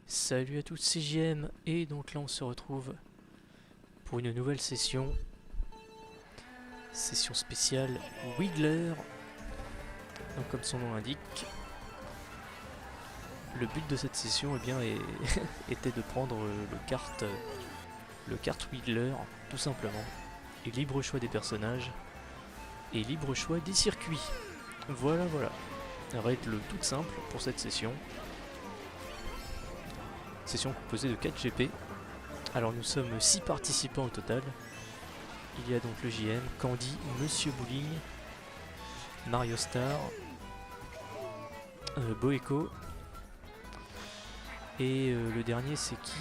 Salut à tous, c'est JM et donc là on se retrouve pour une nouvelle session. Session spéciale Wiggler. Donc comme son nom l'indique, le but de cette session était de prendre le kart Wiggler tout simplement. Et libre choix des personnages et libre choix des circuits. Voilà. Règle toute simple pour cette session. Session composée de 4 GP. Alors nous sommes 6 participants au total. Il y a donc le JM, Candy, Monsieur Bowling, Mario Star, Boeco. Et le dernier c'est qui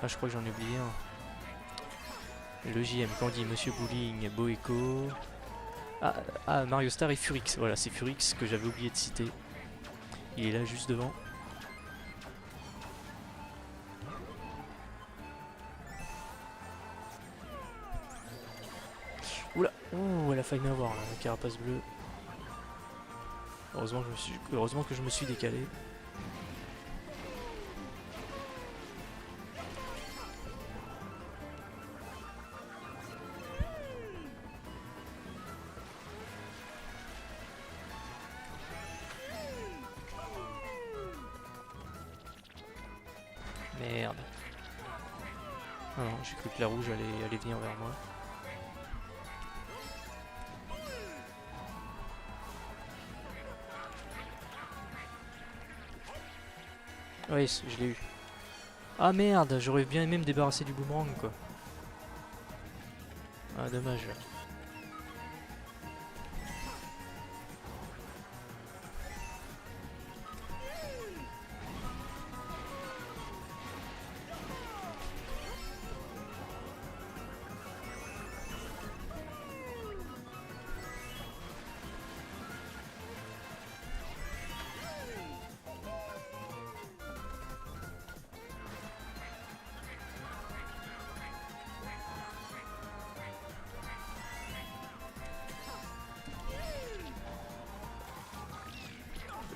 Ah, je crois que j'en ai oublié un. Le JM, Candy, Monsieur Bowling, Boeco. Mario Star et Furix. Voilà, c'est Furix que j'avais oublié de citer. Il est là juste devant. Oula, elle a failli m'avoir là, la carapace bleue. Heureusement que je me suis décalé. Merde. Ah non, j'ai cru que la rouge allait venir vers moi. Oui, je l'ai eu. Ah merde, j'aurais bien aimé me débarrasser du boomerang quoi. Ah dommage.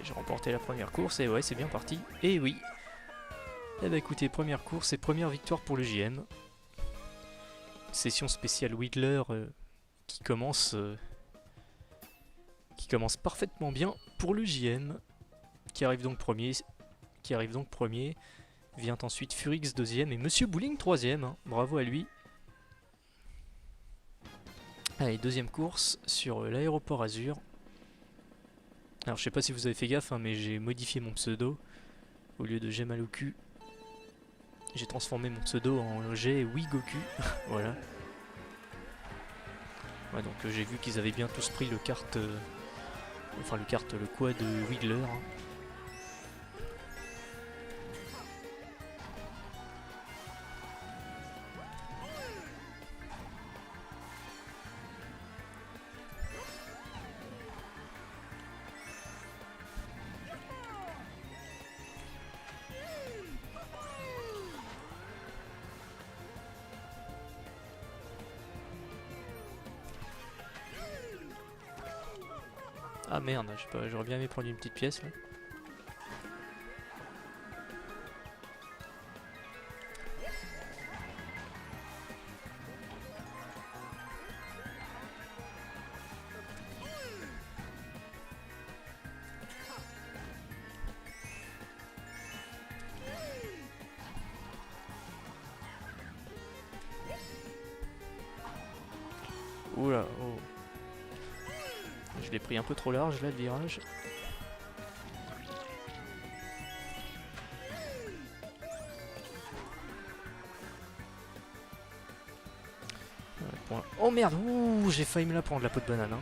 J'ai remporté la première course et ouais, c'est bien parti. Et oui. Eh bah écoutez, première course et première victoire pour le JM. Session spéciale Wiggler qui commence parfaitement bien pour le JM, qui arrive donc premier. Vient ensuite Furix deuxième et Monsieur Bowling troisième. Hein. Bravo à lui. Allez, deuxième course sur l'aéroport Azur. Alors je sais pas si vous avez fait gaffe, hein, mais j'ai modifié mon pseudo. Au lieu de J'ai mal au cul, j'ai transformé mon pseudo en J'ai oui Goku. Voilà. Ouais, donc j'ai vu qu'ils avaient bien tous pris le quad de Wiggler. Hein. Ah merde, j'aurais bien aimé prendre une petite pièce là. Oula, oh. Je l'ai pris un peu trop large là le virage. Oh merde, j'ai failli me la prendre la peau de banane. Hein.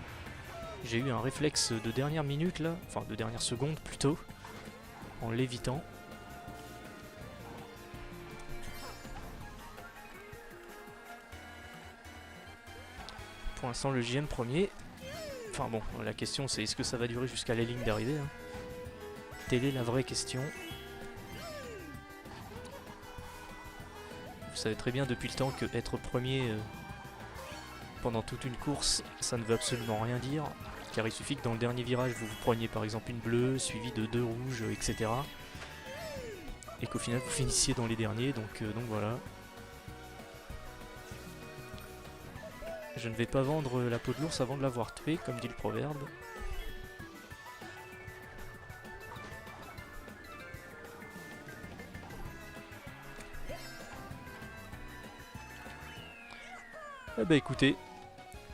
J'ai eu un réflexe de dernière minute là, enfin de dernière seconde plutôt, en l'évitant. Pour l'instant le JM premier. Enfin bon, la question c'est est-ce que ça va durer jusqu'à la ligne d'arrivée hein. Telle est la vraie question. Vous savez très bien depuis le temps que être premier pendant toute une course, ça ne veut absolument rien dire. car il suffit que dans le dernier virage vous preniez par exemple une bleue, suivie de 2 rouges, etc. Et qu'au final vous finissiez dans les derniers, donc voilà. Je ne vais pas vendre la peau de l'ours avant de l'avoir tué, comme dit le proverbe. Eh bah écoutez,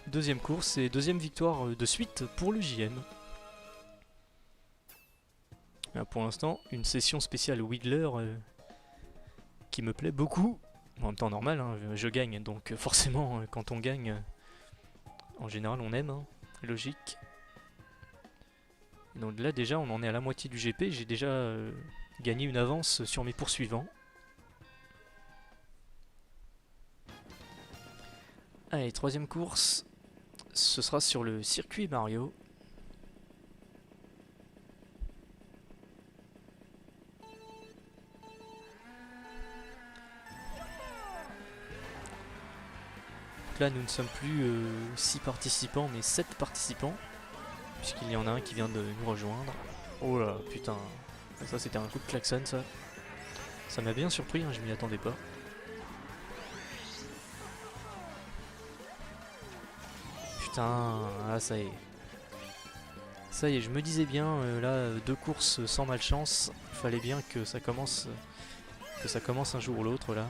deuxième course et deuxième victoire de suite pour le JM. Pour l'instant, une session spéciale Whittler qui me plaît beaucoup. En même temps normal, hein, je gagne, donc forcément quand on gagne, en général on aime, hein, logique. Donc là déjà on en est à la moitié du GP, j'ai déjà gagné une avance sur mes poursuivants. Allez, troisième course, ce sera sur le circuit Mario. Donc là nous ne sommes plus 6 participants mais 7 participants, puisqu'il y en a un qui vient de nous rejoindre. Oh là, putain, ça c'était un coup de klaxon ça. Ça m'a bien surpris, hein, je m'y attendais pas. Putain, ah ça y est. Ça y est, je me disais bien, là, 2 courses sans malchance, il fallait bien que ça commence un jour ou l'autre là.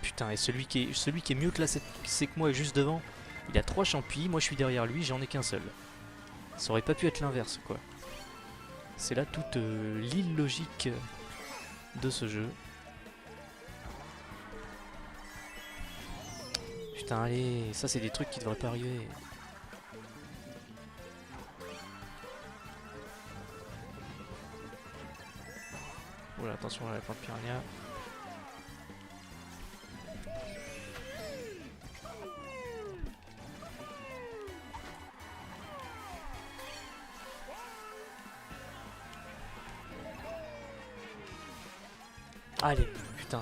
Putain, et celui qui est mieux classé c'est que moi est juste devant. Il a 3 champis, moi je suis derrière lui, j'en ai qu'un seul. Ça aurait pas pu être l'inverse quoi. C'est là toute l'illogique de ce jeu. Putain allez, ça c'est des trucs qui devraient pas arriver. Voilà, attention à la plante piranha. Allez, putain.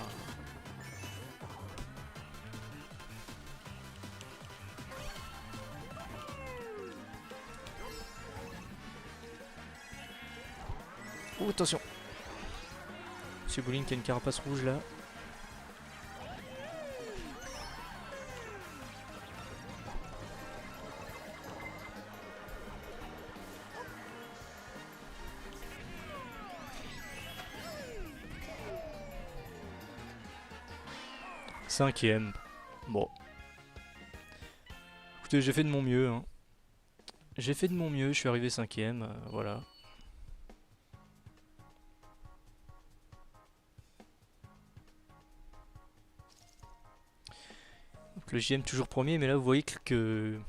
Oh, attention. Monsieur Bowling qui a une carapace rouge là. Cinquième. Bon. Écoutez, j'ai fait de mon mieux. Hein. J'ai fait de mon mieux, je suis arrivé cinquième, voilà. Donc le JM toujours premier, mais là vous voyez que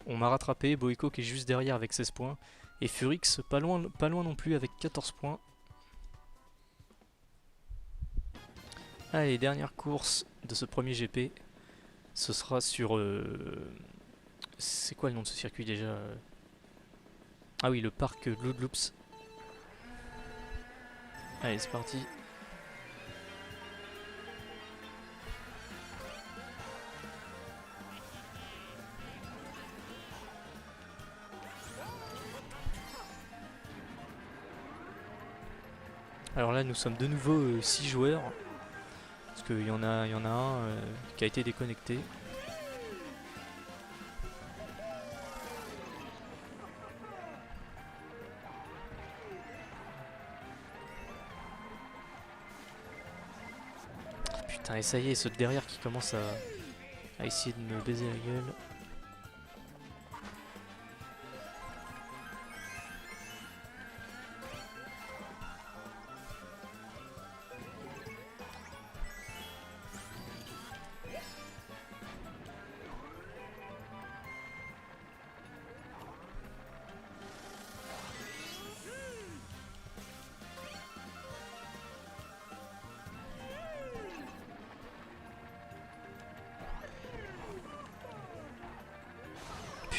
on m'a rattrapé. Boico qui est juste derrière avec 16 points. Et Furix pas loin non plus avec 14 points. Allez, dernière course de ce premier GP. Ce sera sur... c'est quoi le nom de ce circuit déjà? Ah oui, le parc Loudloops. Allez, c'est parti. Alors là, nous sommes de nouveau 6 joueurs. Parce qu'il y en a un qui a été déconnecté. Putain, et ça y est, ceux de derrière qui commencent à essayer de me baiser la gueule.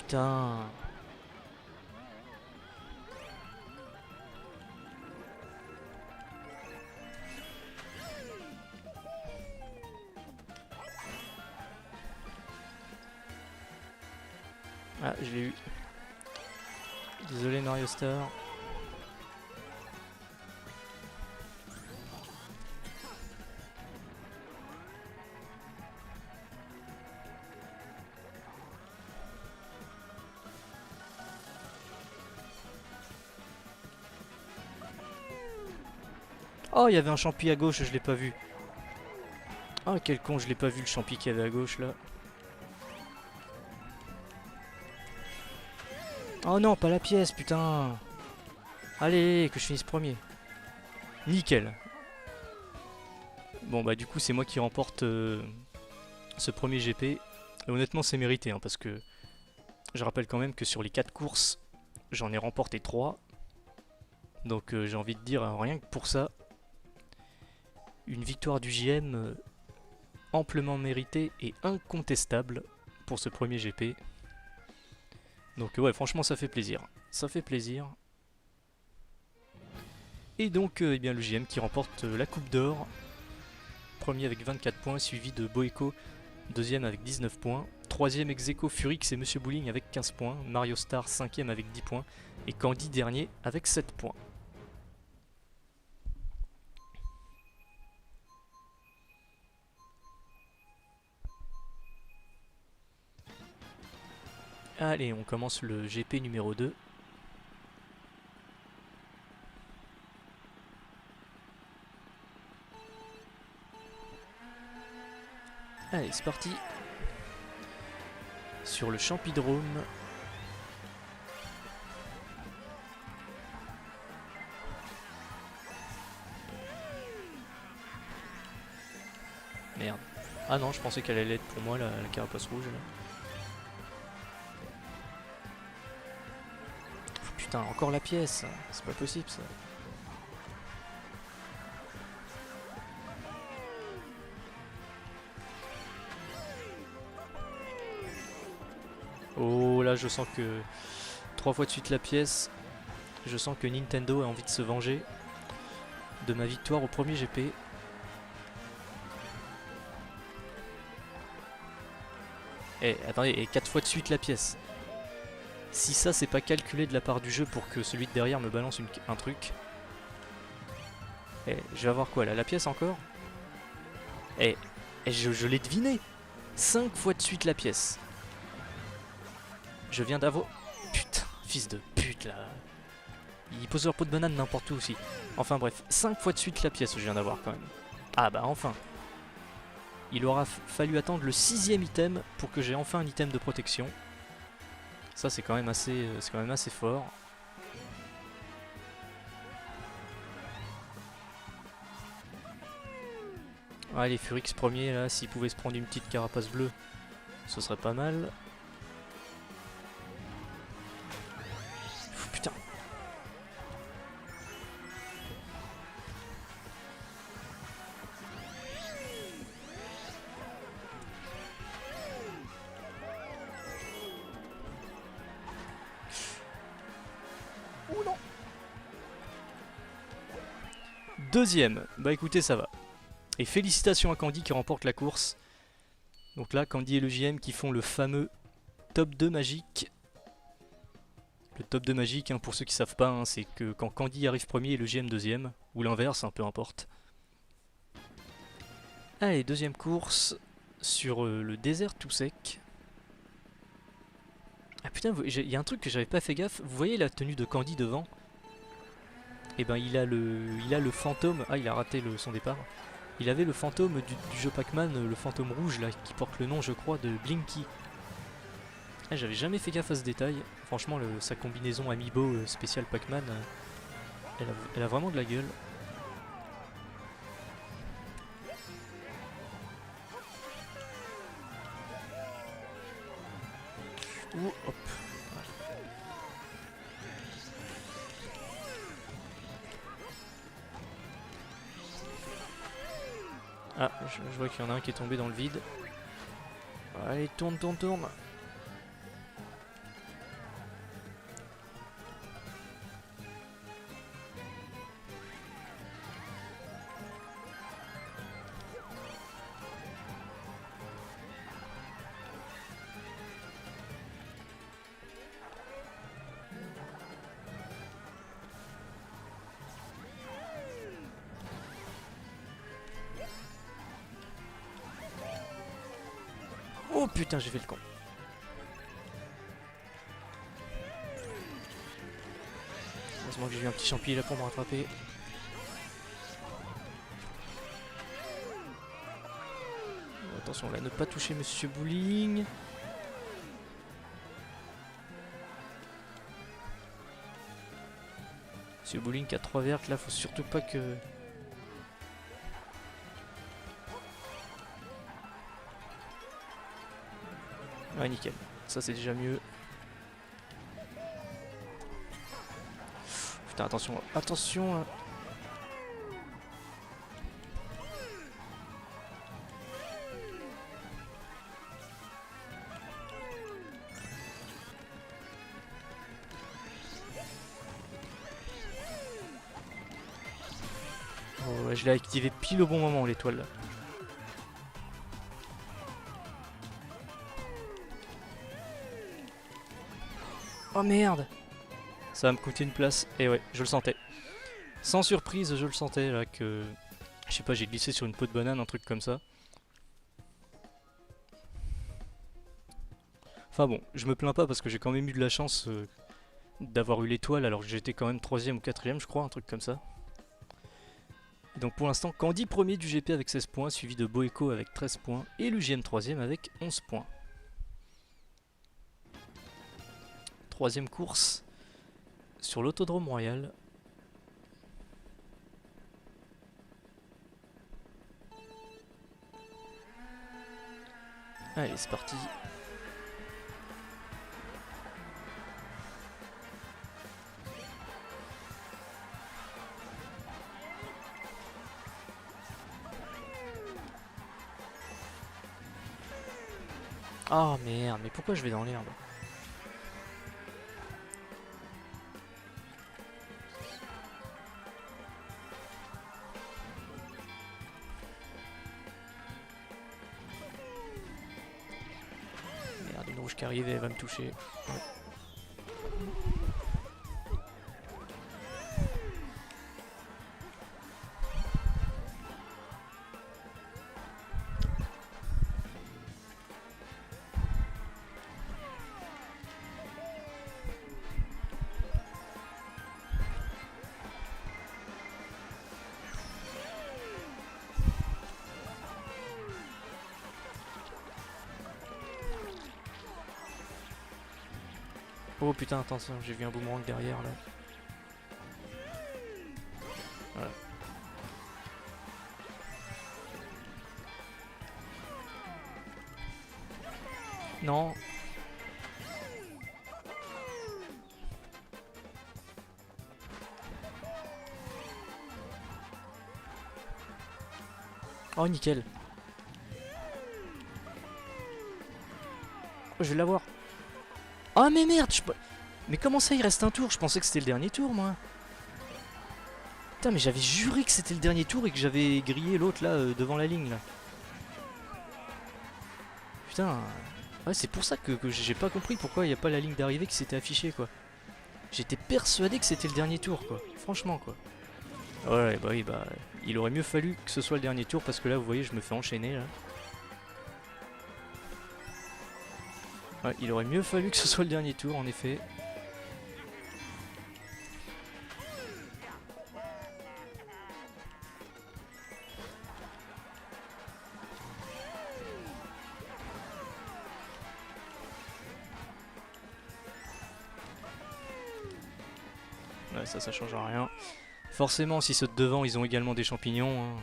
putain. Ah, je l'ai eu. Désolé Mario Star. Oh, il y avait un champi à gauche, je l'ai pas vu. Oh, quel con, je l'ai pas vu le champi qu'il y avait à gauche là. Oh non, pas la pièce, putain. Allez, que je finisse premier. Nickel. Bon bah du coup c'est moi qui remporte ce premier GP. Et honnêtement c'est mérité hein, parce que je rappelle quand même que sur les 4 courses, j'en ai remporté 3. Donc j'ai envie de dire rien que pour ça, une victoire du JM amplement méritée et incontestable pour ce premier GP. Donc ouais franchement ça fait plaisir. Ça fait plaisir. Et donc eh bien, le JM qui remporte la Coupe d'Or. Premier avec 24 points, suivi de Boeco, deuxième avec 19 points. Troisième ex aequo Furix et Monsieur Bowling avec 15 points. Mario Star cinquième avec 10 points. Et Candy dernier avec 7 points. Allez, on commence le GP numéro 2. Allez, c'est parti. Sur le Champidrome. Merde. Ah non, je pensais qu'elle allait être pour moi la carapace rouge là. Oh, putain, encore la pièce. C'est pas possible ça. Oh là je sens que 3 fois de suite la pièce. Je sens que Nintendo a envie de se venger de ma victoire au premier GP. Eh attendez, et 4 fois de suite la pièce. Si ça c'est pas calculé de la part du jeu pour que celui de derrière me balance un truc. Eh, je vais avoir quoi là? La pièce encore? Je l'ai deviné. 5 fois de suite la pièce. Je viens d'avoir... Putain, fils de pute là. Il pose leur pot de banane n'importe où aussi. Enfin bref, 5 fois de suite la pièce je viens d'avoir quand même. Ah bah enfin. Il aura fallu attendre le 6ème item pour que j'ai enfin un item de protection. Ça c'est quand même assez fort. Allez, Furix premier là, s'il pouvait se prendre une petite carapace bleue, ce serait pas mal. Putain. Oh non. Deuxième, bah écoutez ça va. Et félicitations à Candy qui remporte la course. Donc là, Candy et le JM qui font le fameux top 2 magique. Le top 2 magique, hein, pour ceux qui savent pas, hein, c'est que quand Candy arrive premier et le JM deuxième, ou l'inverse, hein, peu importe. Allez, deuxième course sur le désert tout sec. Ah putain, il y a un truc que j'avais pas fait gaffe. Vous voyez la tenue de Candy devant? Et ben il a le fantôme. Ah, il a raté son départ. Il avait le fantôme du jeu Pac-Man, le fantôme rouge là, qui porte le nom, je crois, de Blinky. Ah, j'avais jamais fait gaffe à ce détail. Franchement, sa combinaison Amiibo spécial Pac-Man, elle a vraiment de la gueule. Ouh, hop. Ah, je vois qu'il y en a un qui est tombé dans le vide. Allez, tourne, tourne, tourne. Oh putain, j'ai fait le con. Heureusement que j'ai eu un petit champi là pour me rattraper. Attention là, ne pas toucher Monsieur Bowling. Monsieur Bowling qui a 3 vertes, là faut surtout pas que... Ouais, nickel, ça c'est déjà mieux. Putain, attention, attention là. Oh, ouais, je l'ai activé pile au bon moment l'étoile là. Oh merde! Ça va me coûter une place. Et ouais, je le sentais. Sans surprise, je le sentais là que... Je sais pas, j'ai glissé sur une peau de banane, un truc comme ça. Enfin bon, je me plains pas parce que j'ai quand même eu de la chance d'avoir eu l'étoile alors que j'étais quand même 3ème ou 4ème je crois, un truc comme ça. Donc pour l'instant, Candy premier du GP avec 16 points, suivi de Boeco avec 13 points et Lugienne 3ème avec 11 points. 3ème course sur l'autodrome royal. Allez, c'est parti. Oh merde, mais pourquoi je vais dans l'herbe? Merde, une rouge qui arrive et elle va me toucher. Ouais. Oh putain, attention, j'ai vu un boomerang derrière là. Voilà. Non. Oh nickel. Oh, je vais l'avoir. Oh mais merde, mais comment ça il reste un tour? Je pensais que c'était le dernier tour moi. Putain mais j'avais juré que c'était le dernier tour et que j'avais grillé l'autre là devant la ligne là. Putain. Ouais c'est pour ça que j'ai pas compris pourquoi il n'y a pas la ligne d'arrivée qui s'était affichée quoi. J'étais persuadé que c'était le dernier tour quoi. Franchement quoi. Ouais bah oui bah il aurait mieux fallu que ce soit le dernier tour parce que là vous voyez je me fais enchaîner là. Ouais, il aurait mieux fallu que ce soit le dernier tour en effet. Ouais, ça change rien. Forcément, si ceux de devant, ils ont également des champignons. Hein.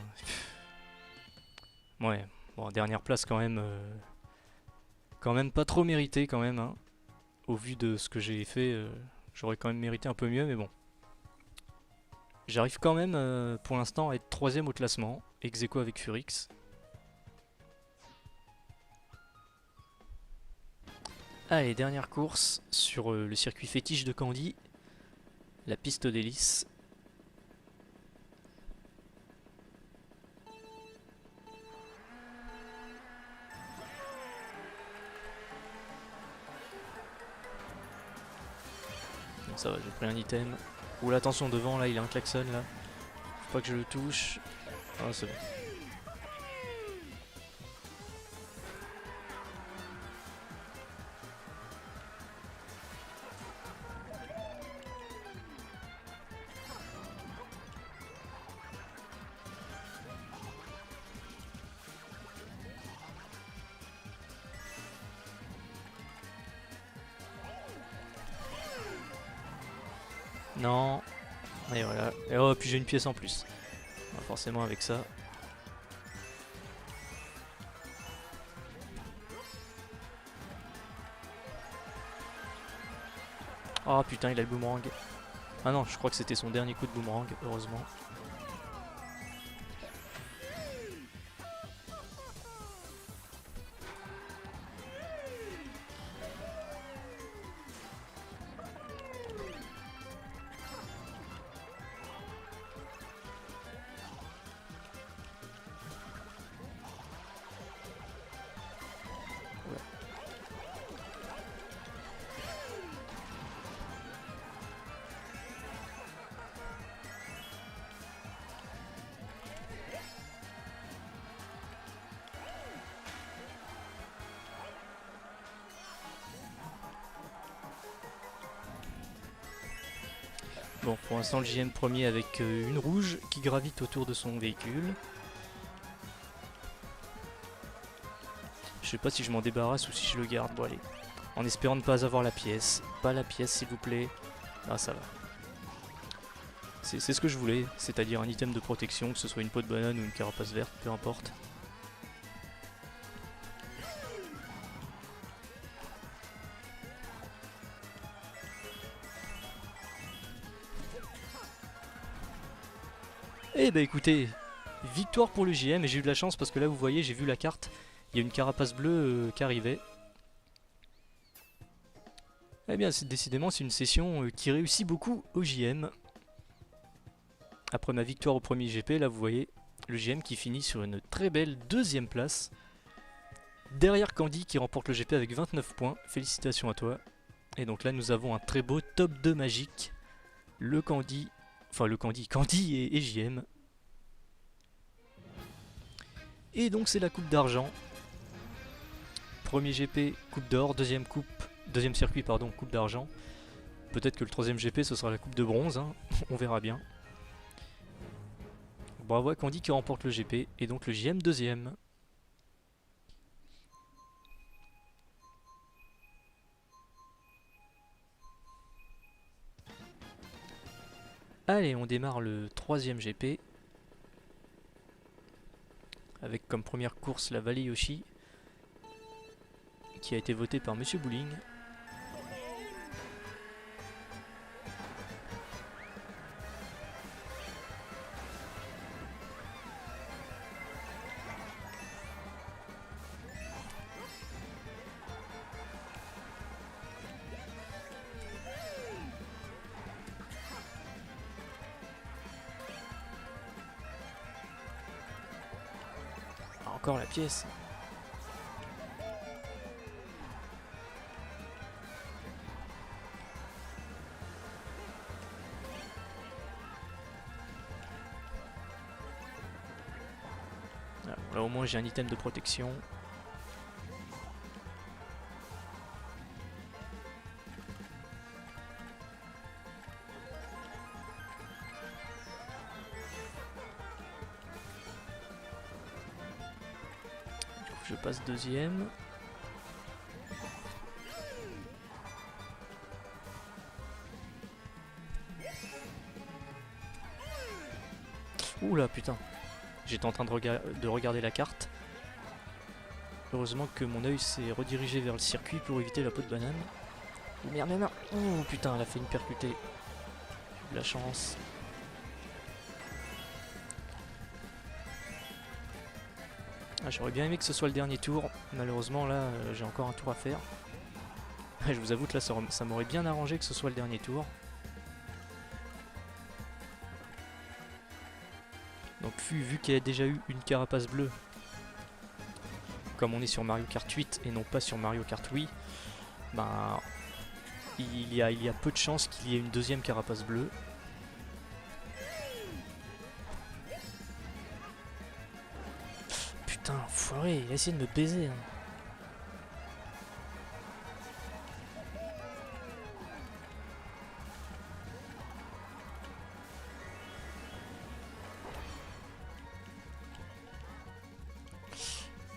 Ouais, bon, dernière place quand même pas trop mérité quand même. Hein. Au vu de ce que j'ai fait, j'aurais quand même mérité un peu mieux, mais bon. J'arrive quand même, pour l'instant, à être 3ème au classement, ex aequo avec Furix. Allez, dernière course sur le circuit fétiche de Candy, la piste d'hélice. Bon, ça va, j'ai pris un item. Oula, attention devant, là, il a un klaxon là. Faut pas que je le touche. Ah, c'est bon. Non. Et voilà. Et oh, puis j'ai une pièce en plus. Alors forcément avec ça. Oh putain, il a le boomerang. Ah non, je crois que c'était son dernier coup de boomerang, heureusement. Bon, pour l'instant, le JM premier avec une rouge qui gravite autour de son véhicule. Je sais pas si je m'en débarrasse ou si je le garde. Bon, allez. En espérant ne pas avoir la pièce. Pas la pièce, s'il vous plaît. Ah, ça va. C'est ce que je voulais, c'est-à-dire un item de protection, que ce soit une peau de banane ou une carapace verte, peu importe. Eh bah écoutez, victoire pour le JM, et j'ai eu de la chance parce que là vous voyez, j'ai vu la carte, il y a une carapace bleue qui arrivait. Eh bien décidément c'est une session qui réussit beaucoup au JM. Après ma victoire au premier GP, là vous voyez, le JM qui finit sur une très belle deuxième place. Derrière Candy qui remporte le GP avec 29 points, félicitations à toi. Et donc là nous avons un très beau top 2 magique. Le Candy, enfin le Candy, Candy et JM. Et donc c'est la coupe d'argent. Premier GP, coupe d'or, deuxième circuit, pardon, coupe d'argent. Peut-être que le troisième GP ce sera la coupe de bronze, hein. On verra bien. Bravo à Candy qui remporte le GP et donc le JM deuxième. Allez, on démarre le troisième GP. Avec comme première course la Valley Yoshi, qui a été votée par Monsieur Bowling. Ah, encore la pièce. Voilà, là au moins j'ai un item de protection. Du coup je passe deuxième. Oula putain, j'étais en train de regarder la carte. Heureusement que mon œil s'est redirigé vers le circuit pour éviter la peau de banane. Oh, merde, merde, merde. Oh putain, elle a fait une percutée. J'ai eu de la chance. Ah, j'aurais bien aimé que ce soit le dernier tour. Malheureusement là, j'ai encore un tour à faire. Je vous avoue que là, ça m'aurait bien arrangé que ce soit le dernier tour. Donc vu qu'il y a déjà eu une carapace bleue, comme on est sur Mario Kart 8 et non pas sur Mario Kart Wii, ben il y a peu de chances qu'il y ait une deuxième carapace bleue. Putain, foiré, il a essayé de me baiser. Hein.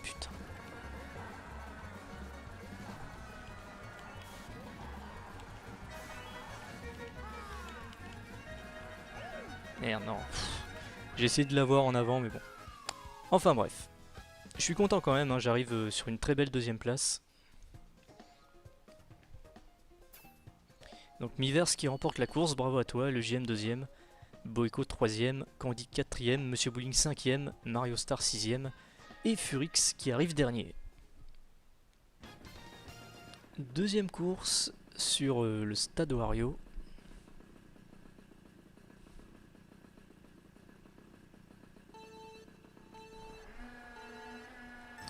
Putain. Merde, non. J'ai essayé de l'avoir en avant, mais bon. Enfin bref. Je suis content quand même, hein, j'arrive sur une très belle deuxième place. Donc Mivers qui remporte la course, bravo à toi, le JM deuxième, Boeco 3ème, Candy 4ème, Monsieur Bowling 5ème, Mario Star 6ème et Furix qui arrive dernier. Deuxième course sur le stade Wario.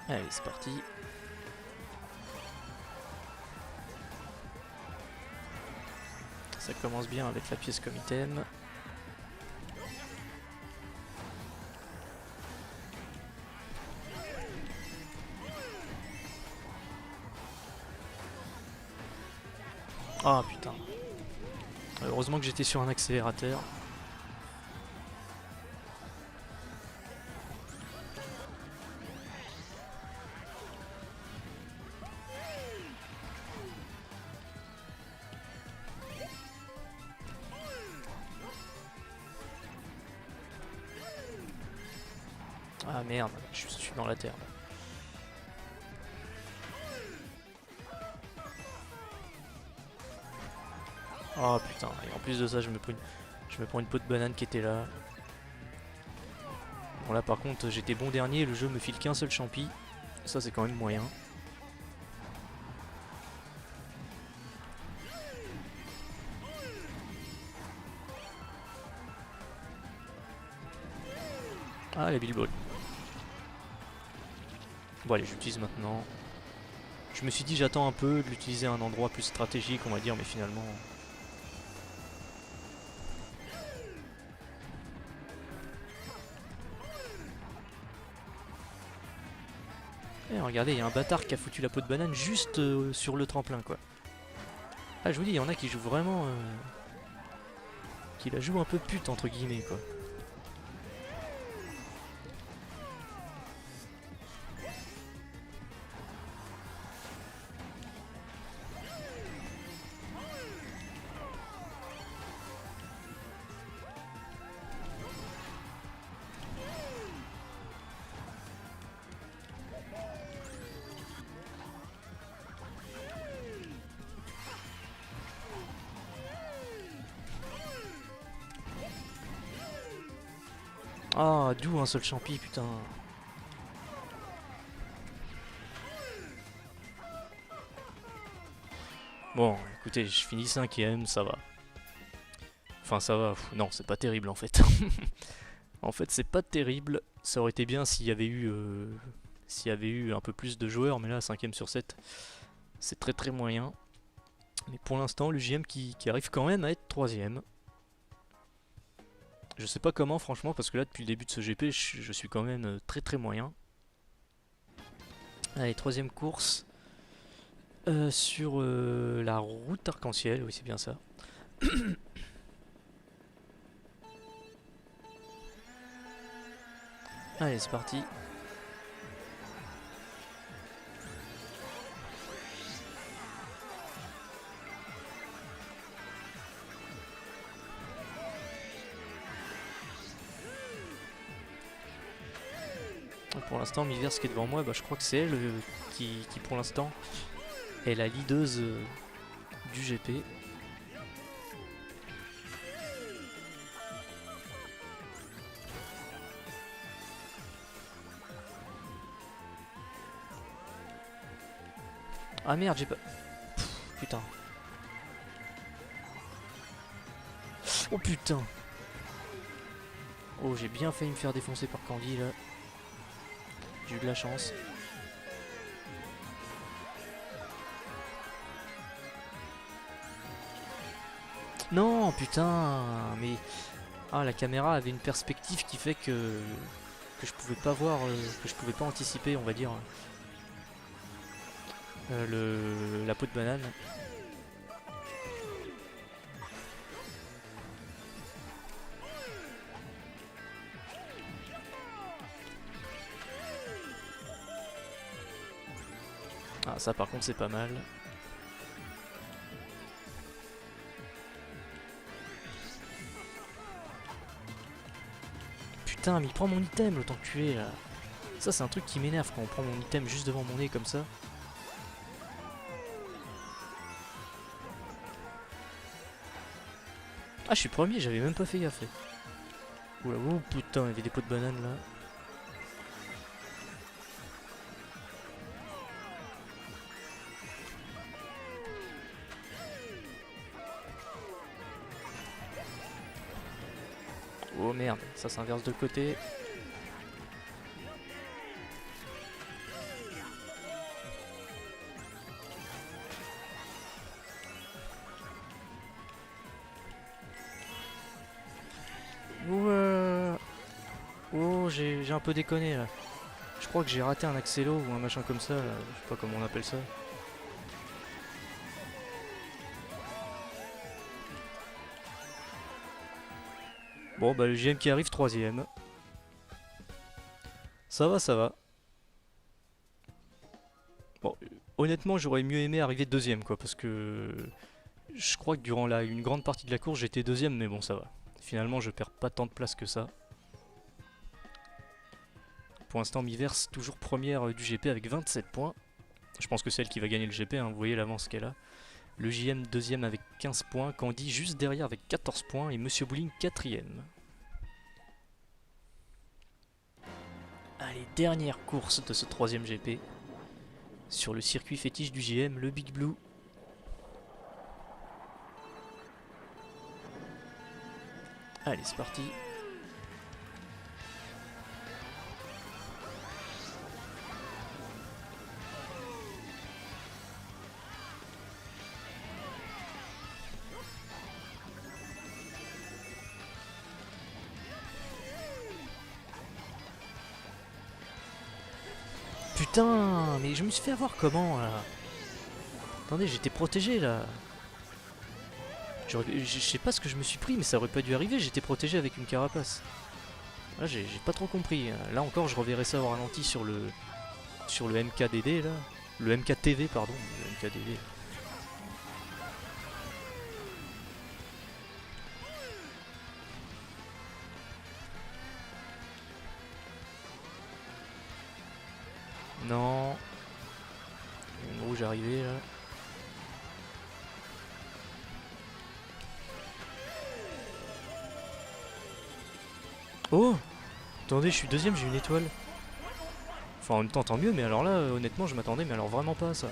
Allez, c'est parti. Ça commence bien avec la pièce comme item. Ah putain. Heureusement que j'étais sur un accélérateur. Ah merde, je suis dans la terre. Oh putain, et en plus de ça, je me prends une peau de banane qui était là. Bon là par contre, j'étais bon dernier et le jeu me file qu'un seul champi. Ça c'est quand même moyen. Ah, la Billball. Bon allez, j'utilise maintenant. Je me suis dit j'attends un peu de l'utiliser à un endroit plus stratégique on va dire, mais finalement... Eh, regardez, il y a un bâtard qui a foutu la peau de banane juste sur le tremplin quoi. Ah je vous dis, il y en a qui jouent vraiment... qui la jouent un peu pute entre guillemets quoi. Ah, d'où un seul champi, putain. Bon, écoutez, je finis 5ème, ça va. Enfin, ça va. Non, c'est pas terrible en fait. En fait, c'est pas terrible. Ça aurait été bien s'il y avait eu un peu plus de joueurs, mais là, 5ème sur 7, c'est très très moyen. Mais pour l'instant, le JM qui arrive quand même à être 3ème. Je sais pas comment, franchement, parce que là, depuis le début de ce GP, je suis quand même très très moyen. Allez, 3ème course. Sur la route arc-en-ciel, oui, c'est bien ça. Allez, c'est parti. Pour l'instant, Mivers qui est devant moi, bah, je crois que c'est elle qui pour l'instant est la leaduse du GP. Ah merde, j'ai pas... Pff, putain. Oh putain. Oh, j'ai bien failli me faire défoncer par Candy là. J'ai eu de la chance. Non, putain, mais... Ah, la caméra avait une perspective qui fait que je pouvais pas voir, que je pouvais pas anticiper, on va dire, la peau de banane. Ah, ça par contre c'est pas mal. putain, mais il prend mon item, l'autant que tu es là. Ça, c'est un truc qui m'énerve quand on prend mon item juste devant mon nez comme ça. Ah, je suis premier, j'avais même pas fait gaffe. Oula, oh putain, il y avait des pots de banane là. Oh merde, ça s'inverse de côté. Ouah. Oh, j'ai un peu déconné là. Je crois que j'ai raté un accélo ou un machin comme ça, là. Je sais pas comment on appelle ça. Bon bah le GM qui arrive troisième. Ça va, ça va. Bon, honnêtement j'aurais mieux aimé arriver deuxième quoi, parce que je crois que durant une grande partie de la course j'étais deuxième, mais bon ça va. Finalement je perds pas tant de place que ça. Pour l'instant Miverse toujours première du GP avec 27 points. Je pense que c'est elle qui va gagner le GP, hein, vous voyez l'avance qu'elle a. Le JM deuxième avec 15 points, Candy juste derrière avec 14 points et Monsieur Bowling quatrième. Allez, dernière course de ce troisième GP. Sur le circuit fétiche du JM, le Big Blue. Allez, c'est parti. Putain, mais je me suis fait avoir comment là? Attendez, j'étais protégé là. Je sais pas ce que je me suis pris, mais ça aurait pas dû arriver, j'étais protégé avec une carapace. Là, j'ai pas trop compris. Là encore, je reverrai ça au ralenti sur le MKDD là. Le MKTV, pardon, le MKDD. Non. Il y a une rouge arrivée là. Oh! Attendez, je suis deuxième, j'ai une étoile. Enfin, en même temps, tant mieux, mais alors là, honnêtement, je m'attendais, mais alors vraiment pas à ça.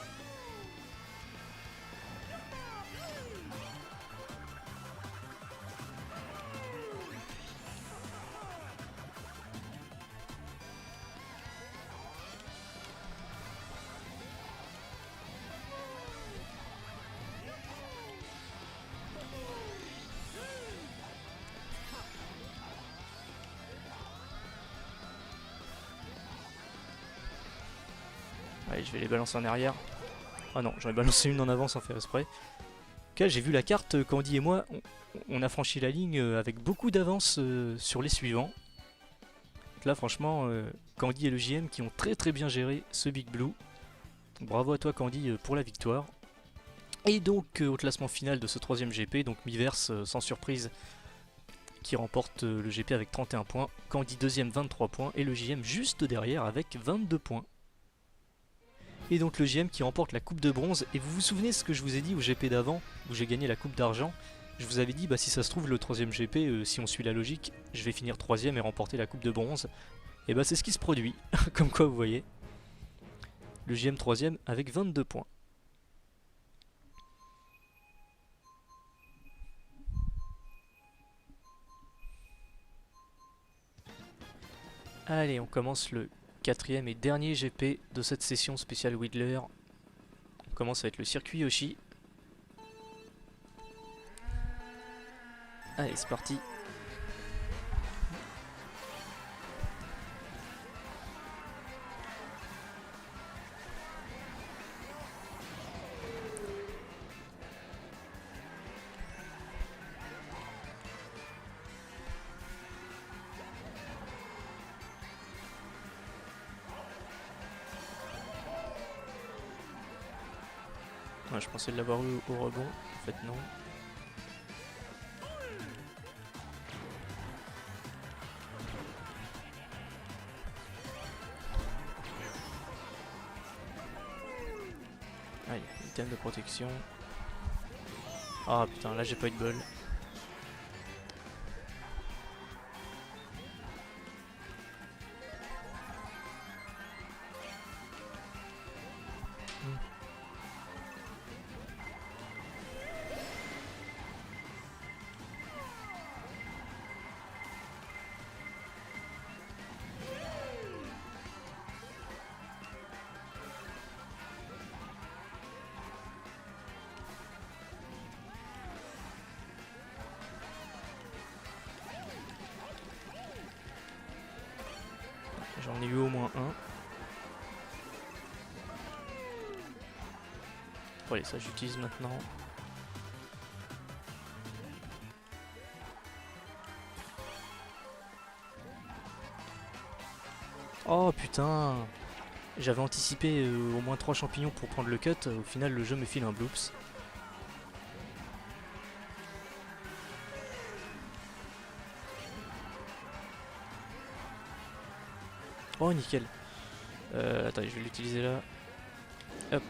Allez, je vais les balancer en arrière. Ah non, j'en ai balancé une en avant sans faire exprès. Ok, j'ai vu la carte, Candy et moi, on a franchi la ligne avec beaucoup d'avance sur les suivants. Là, franchement, Candy et le JM qui ont très bien géré ce Big Blue. Bravo à toi, Candy, pour la victoire. Et donc, au classement final de ce troisième GP, donc Miverse, sans surprise, qui remporte le GP avec 31 points. Candy deuxième, 23 points. Et le JM juste derrière avec 22 points. Et donc le JM qui remporte la coupe de bronze. Et vous vous souvenez ce que je vous ai dit au GP d'avant, où j'ai gagné la coupe d'argent? Je vous avais dit, bah si ça se trouve, le troisième GP, si on suit la logique, je vais finir troisième et remporter la coupe de bronze. Et bah c'est ce qui se produit, comme quoi vous voyez. Le JM troisième avec 22 points. Allez, on commence le quatrième et dernier GP de cette session spéciale Whittler. On commence avec le circuit Yoshi. Allez, c'est parti. Ouais, je pensais l'avoir eu au rebond, en fait non. Allez, item de protection. Ah putain, là j'ai pas eu de bol. J'en ai eu au moins un. Bon, allez, ça j'utilise maintenant. Oh putain! J'avais anticipé au moins 3 champignons pour prendre le cut. Au final, le jeu me file un bloops. Oh nickel. Attendez, je vais l'utiliser là. Hop.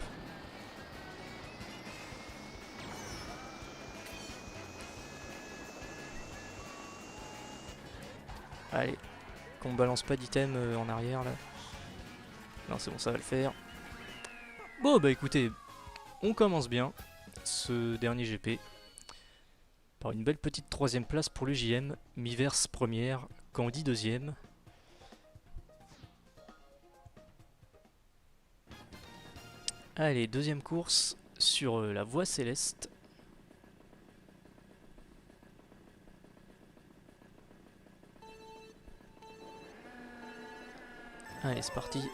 Allez. Qu'on balance pas d'item en arrière là. Non c'est bon, ça va le faire. Bon bah écoutez, on commence bien ce dernier GP. Par une belle petite 3ème place pour le JM. Miiverse première, Candy deuxième. Allez, deuxième course sur la voie céleste. Allez, c'est parti.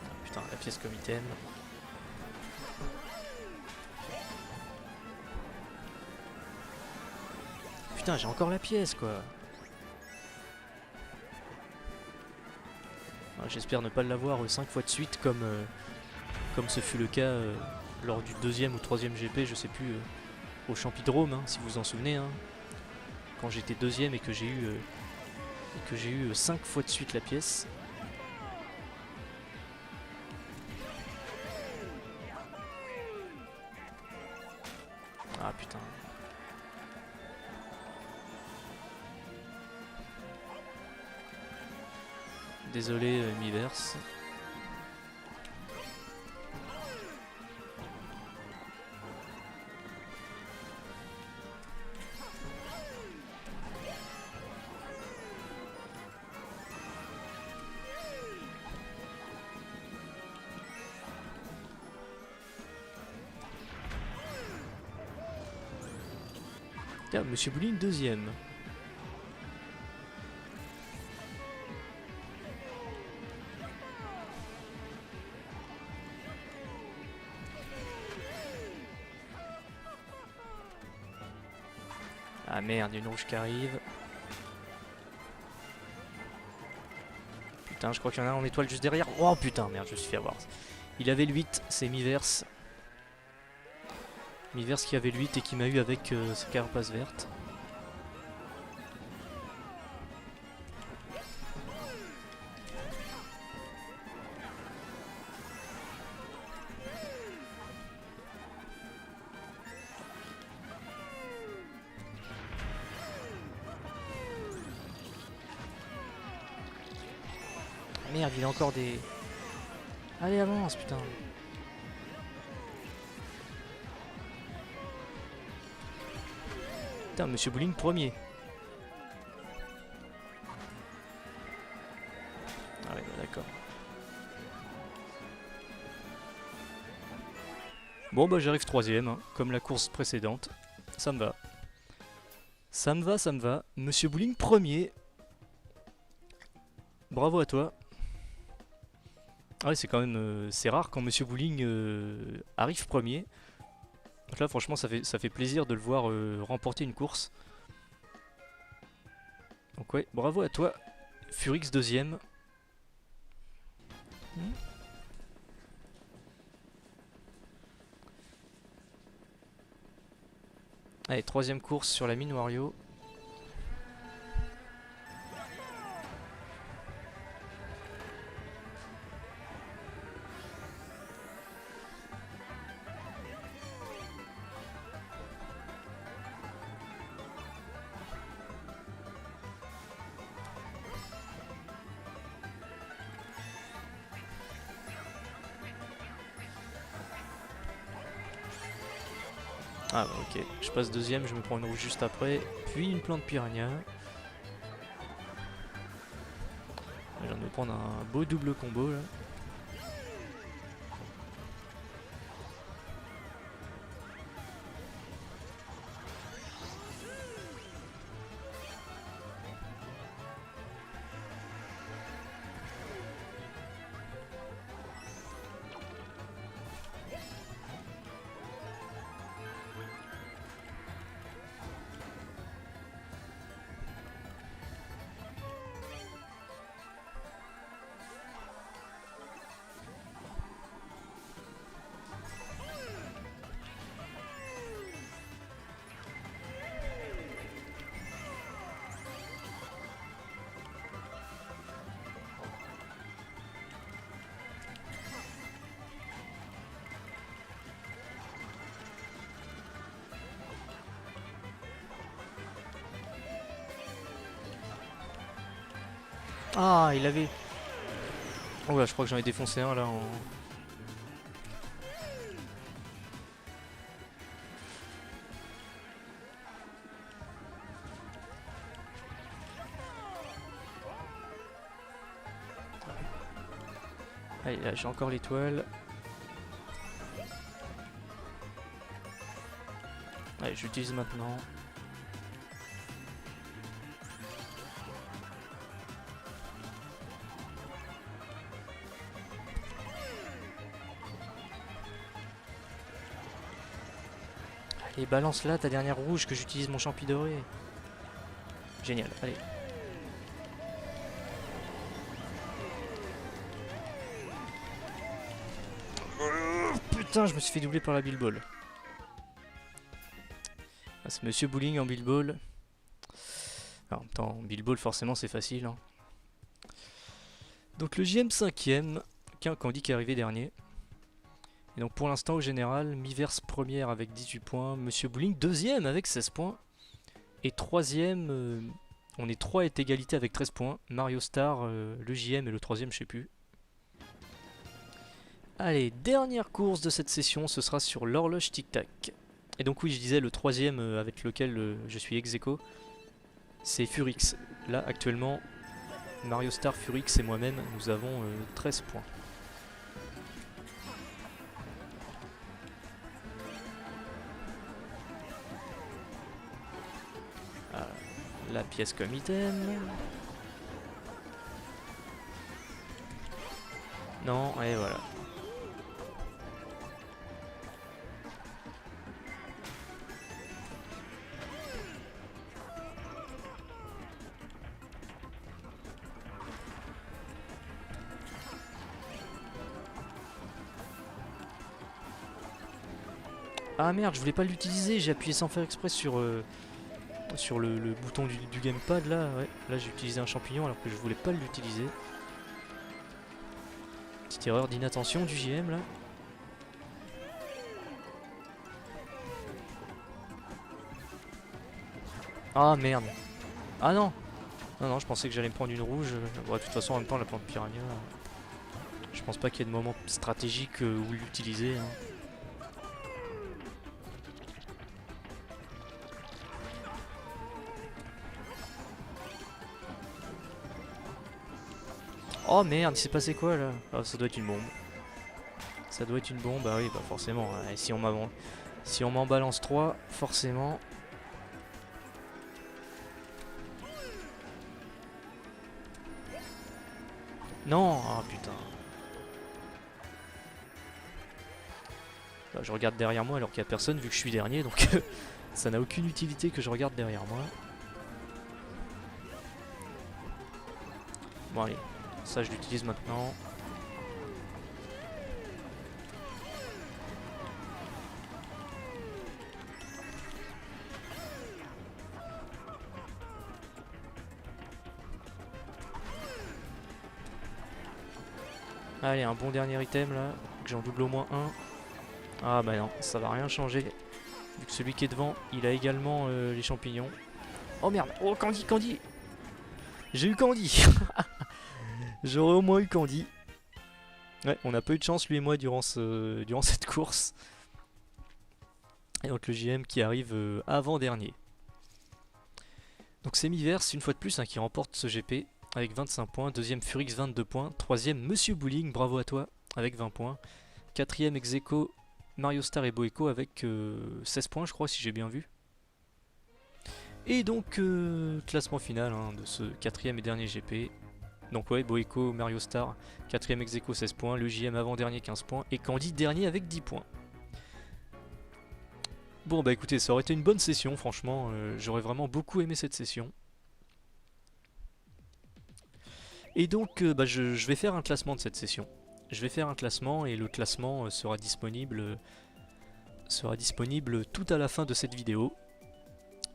Ah, putain, la pièce comme item. Putain, j'ai encore la pièce quoi. J'espère ne pas l'avoir 5 fois de suite comme ce fut le cas lors du 2ème ou 3ème GP, je sais plus, au Champidrome, hein, si vous vous en souvenez, hein, quand j'étais 2ème et que j'ai eu 5 fois de suite la pièce. Ah putain. Désolé Miiverse. Tiens, Monsieur Bowling deuxième. Ah merde, une rouge qui arrive. Putain, je crois qu'il y en a un en étoile juste derrière. Oh putain, merde, je me suis fait avoir. Il avait le 8, c'est Miiverse. Miiverse qui avait le 8 et qui m'a eu avec sa carapace verte. Merde, il a encore des... Allez, avance, putain. Putain, Monsieur Bowling premier. Ah ouais, bah d'accord. Bon bah j'arrive 3ème, hein, comme la course précédente. Ça me va. Ça me va, ça me va. Monsieur Bowling premier. Bravo à toi. Ah ouais, c'est quand même c'est rare quand Monsieur Bowling arrive premier. Donc là franchement ça fait plaisir de le voir remporter une course. Donc ouais, bravo à toi. Furix deuxième. Allez, 3ème course sur la mine Wario. Ah bah, ok, je passe deuxième, je me prends une rouge juste après, puis une plante piranha. Je viens de me prendre un beau double combo là. Ah, il avait... Oh là, je crois que j'en ai défoncé un là en... Allez, là j'ai encore l'étoile. Allez, j'utilise maintenant. Allez, balance là ta dernière rouge que j'utilise mon champi doré. Génial, allez. Putain, je me suis fait doubler par la Bill Ball. Ah, c'est Monsieur Bowling en Bill Ball. Alors, en même temps, Bill Ball, forcément, c'est facile. Hein. Donc, le JM 5ème, Candy qui est arrivé dernier. Et donc, pour l'instant, au général, Miiverse première avec 18 points. Monsieur Bowling, deuxième avec 16 points. Et troisième, on est 3 à égalité avec 13 points. Mario Star, le JM et le troisième, je sais plus. Allez, dernière course de cette session, ce sera sur l'horloge tic-tac. Et donc oui, je disais le troisième avec lequel je suis ex-aequo, c'est Furix. Là, actuellement, Mario Star, Furix et moi-même, nous avons 13 points. La pièce comme item. Non, et voilà. Ah merde, je voulais pas l'utiliser, j'ai appuyé sans faire exprès sur le bouton du gamepad là. Ouais, là j'ai utilisé un champignon alors que je voulais pas l'utiliser. Petite erreur d'inattention du JM là. Ah merde. Ah non. Non non, je pensais que j'allais me prendre une rouge. Bon, de toute façon en même temps la plante piranha, je pense pas qu'il y ait de moment stratégique où l'utiliser. Hein. Oh merde, il s'est passé quoi là? Oh, ça doit être une bombe. Ça doit être une bombe, bah oui, bah forcément. Et si on m'en balance 3, forcément. Non, ah putain. Bah, je regarde derrière moi alors qu'il n'y a personne vu que je suis dernier, donc ça n'a aucune utilité que je regarde derrière moi. Bon allez, ça je l'utilise maintenant. Allez, un bon dernier item là, que j'en double au moins un. Ah bah non, ça va rien changer. Vu que celui qui est devant, il a également les champignons. Oh merde, oh Candy, Candy. J'ai eu Candy. J'aurais au moins eu Candy. Ouais, on n'a pas eu de chance lui et moi durant cette course. Et donc le JM qui arrive avant-dernier. Donc c'est Miiverse, une fois de plus, hein, qui remporte ce GP avec 25 points. Deuxième Furix, 22 points. Troisième Monsieur Bowling, bravo à toi, avec 20 points. Quatrième Execo, Mario Star et Boeco avec 16 points, je crois, si j'ai bien vu. Et donc, classement final hein, de ce quatrième et dernier GP. Donc ouais, Boeco, Mario Star, quatrième Execo 16 points, le JM avant-dernier 15 points, et Candy dernier avec 10 points. Bon bah écoutez, ça aurait été une bonne session, franchement, j'aurais vraiment beaucoup aimé cette session. Et donc bah, je vais faire un classement de cette session. Je vais faire un classement et le classement sera disponible tout à la fin de cette vidéo.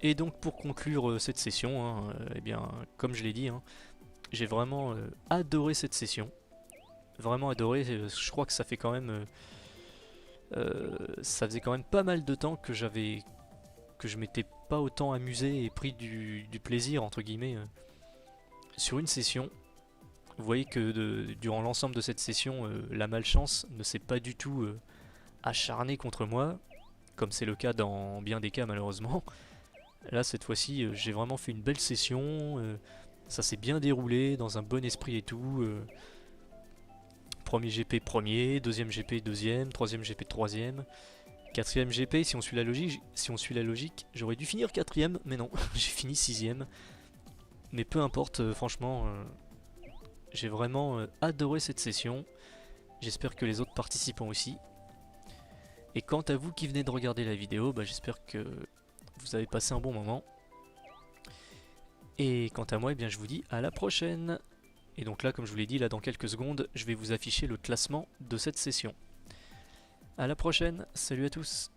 Et donc pour conclure cette session, hein, eh bien comme je l'ai dit, hein, j'ai vraiment adoré cette session. Vraiment adoré, je crois que ça fait quand même... ça faisait quand même pas mal de temps que je m'étais pas autant amusé et pris du plaisir entre guillemets sur une session. Vous voyez que durant l'ensemble de cette session, la malchance ne s'est pas du tout acharnée contre moi, comme c'est le cas dans bien des cas malheureusement. Là cette fois-ci j'ai vraiment fait une belle session, ça s'est bien déroulé dans un bon esprit et tout. Premier GP premier, deuxième GP deuxième, troisième GP troisième, quatrième GP si on suit la logique, j'aurais dû finir quatrième, mais non, j'ai fini sixième. Mais peu importe, franchement, j'ai vraiment adoré cette session. J'espère que les autres participants aussi. Et quant à vous qui venez de regarder la vidéo, bah, j'espère que vous avez passé un bon moment. Et quant à moi, eh bien, je vous dis à la prochaine. Et donc là, comme je vous l'ai dit, là dans quelques secondes, je vais vous afficher le classement de cette session. A la prochaine, salut à tous!